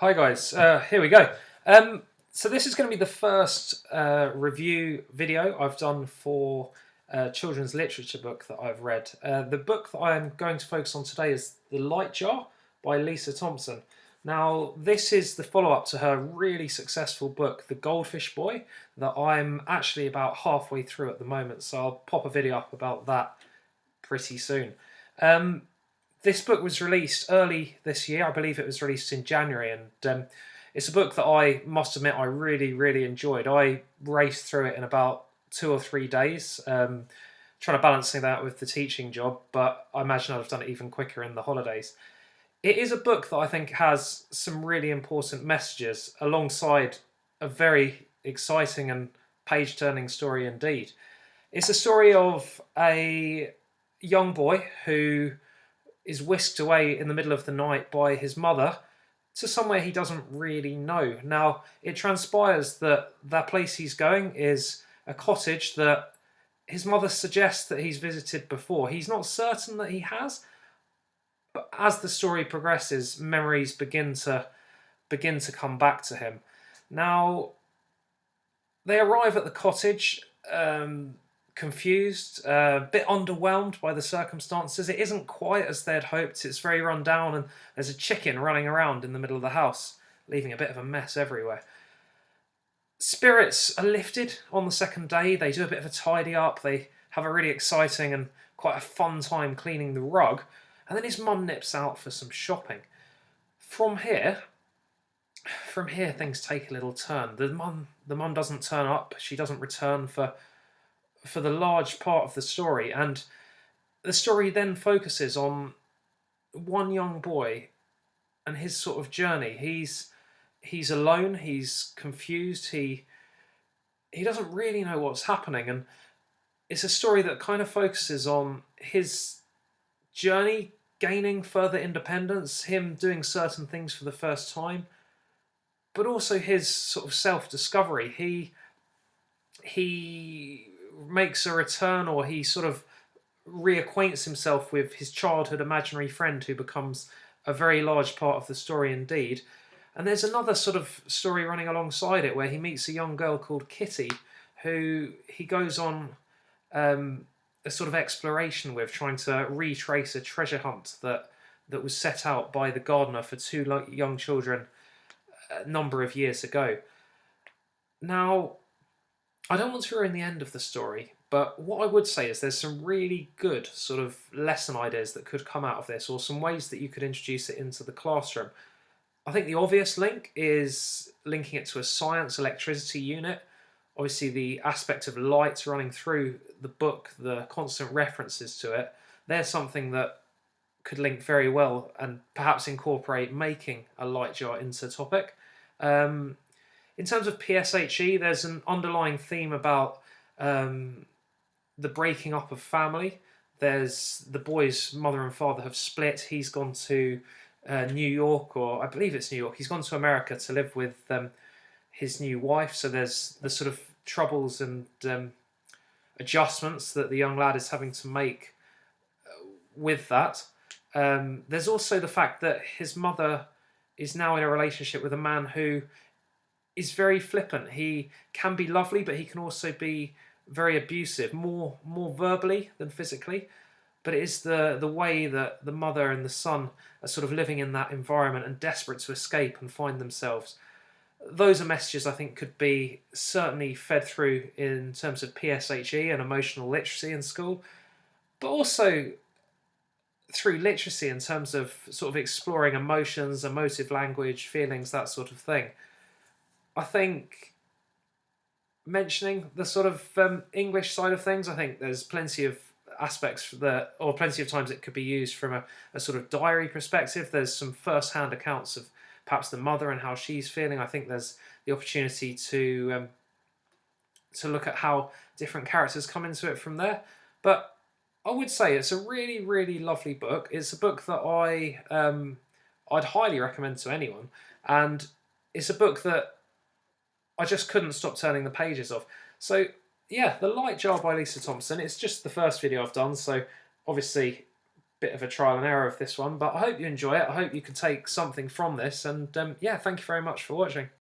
Hi guys, here we go. So this is going to be the first review video I've done for a children's literature book that I've read. The book that I'm going to focus on today is The Light Jar by Lisa Thompson. Now this is the follow-up to her really successful book, The Goldfish Boy, that I'm actually about halfway through at the moment, so I'll pop a video up about that pretty soon. This book was released early this year. I believe it was released in January, and it's a book that I must admit I really enjoyed. I raced through it in about 2 or 3 days, trying to balance that with the teaching job, but I imagine I'd have done it even quicker in the holidays. It is a book that I think has some really important messages alongside a very exciting and page-turning story indeed. It's a story of a young boy who is whisked away in the middle of the night by his mother to somewhere he doesn't really know. Now, it transpires that that place he's going is a cottage that his mother suggests that he's visited before. He's not certain that he has, but as the story progresses, memories begin to come back to him. Now, they arrive at the cottage, confused, a bit underwhelmed by the circumstances. It isn't quite as they'd hoped. It's very run down, and there's a chicken running around in the middle of the house, leaving a bit of a mess everywhere. Spirits are lifted on the second day. They do a bit of a tidy up. They have a really exciting and quite a fun time cleaning the rug, and then his mum nips out for some shopping. From here things take a little turn. The mum doesn't turn up. She doesn't return for the large part of the story, and the story then focuses on one young boy and his sort of journey. He's alone, he's confused, he doesn't really know what's happening, and it's a story that kind of focuses on his journey, gaining further independence, him doing certain things for the first time, but also his sort of self-discovery. He makes a return, or he sort of reacquaints himself with his childhood imaginary friend, who becomes a very large part of the story indeed. And there's another sort of story running alongside it where he meets a young girl called Kitty, who he goes on a sort of exploration with, trying to retrace a treasure hunt that was set out by the gardener for two young children a number of years ago. Now, I don't want to ruin the end of the story, but what I would say is there's some really good sort of lesson ideas that could come out of this, or some ways that you could introduce it into the classroom. I think the obvious link is linking it to a science electricity unit. Obviously, the aspect of light running through the book, the constant references to it, there's something that could link very well and perhaps incorporate making a light jar into the topic. In terms of PSHE, there's an underlying theme about the breaking up of family. There's the boy's mother and father have split. He's gone to New York, or I believe it's New York. He's gone to America to live with his new wife. So there's the sort of troubles and adjustments that the young lad is having to make with that. There's also the fact that his mother is now in a relationship with a man who is very flippant. He can be lovely, but he can also be very abusive, more verbally than physically. But it is the way that the mother and the son are sort of living in that environment and desperate to escape and find themselves. Those are messages I think could be certainly fed through in terms of PSHE and emotional literacy in school, but also through literacy in terms of sort of exploring emotions, emotive language, feelings, that sort of thing. I think mentioning the sort of English side of things, I think there's plenty of aspects that, or plenty of times it could be used from a sort of diary perspective. There's some first-hand accounts of perhaps the mother and how she's feeling. I think there's the opportunity to look at how different characters come into it from there. But I would say it's a really lovely book. It's a book that I'd highly recommend to anyone, and it's a book that I just couldn't stop turning the pages of. So yeah, The Light Jar by Lisa Thompson. It's just the first video I've done, so obviously bit of a trial and error of this one, but I hope you enjoy it. I hope you can take something from this, and yeah, thank you very much for watching.